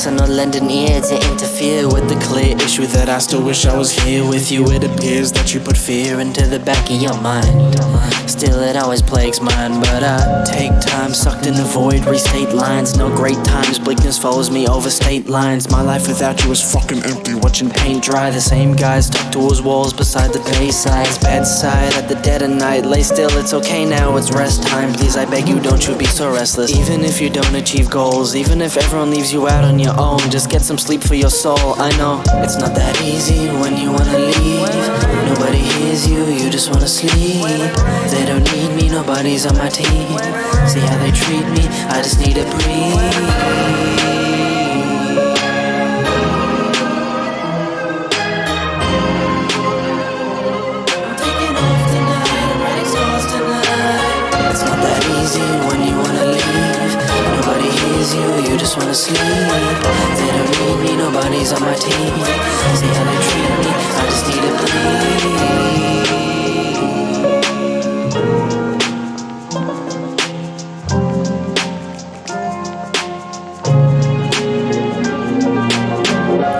listen or lend an ear to interfere with the clear issue that I still wish I was here with you. It appears that you put fear into the back of your mind. Still it always plagues mine, but I take time, sucked in the void, restate lines. No great times, bleakness follows me over state lines. My life without you is fucking empty, watching paint dry. The same guys tucked to his walls beside the bayside's bedside at the dead of night. Lay still, it's okay now, it's rest time. Please, I beg you, don't you be so restless. Even if you don't achieve goals, even if everyone leaves you out on your own, just get some sleep for your soul. I know it's not that easy when you wanna leave. Nobody hears you, you just wanna sleep. They don't need me, nobody's on my team. See how they treat me, I just need to breathe. When you wanna leave, nobody hears you, you just wanna sleep. They don't need me, nobody's on my team. See how they treat me, I just need to breathe.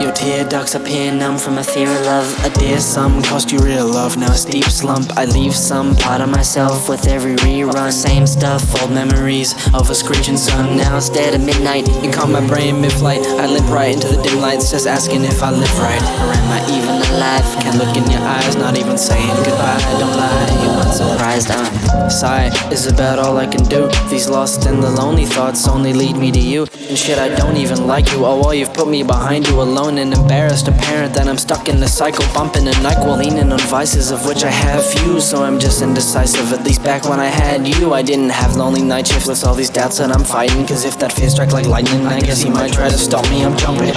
Your tear ducts appear numb from a fear of love. A dear sum cost you real love, now a steep slump. I leave some part of myself with every rerun. Same stuff, old memories of a screeching sun. Now it's dead at midnight, you caught my brain mid-flight. I limp right into the dim lights, just asking if I live right. Or am I even alive? Can't look in your eyes, not even saying goodbye. Don't lie, you weren't surprised. Sigh is about all I can do. These lost and the lonely thoughts only lead me to you. And shit, I don't even like you. Oh, well, you've put me behind you, alone and embarrassed, apparent that I'm stuck in the cycle, bumping a NyQuil, leaning on vices of which I have few. So I'm just indecisive. At least back when I had you, I didn't have lonely night shifts with all these doubts that I'm fighting. Cause if that fear struck like lightning, I guess he might try to stop me. I'm jumping.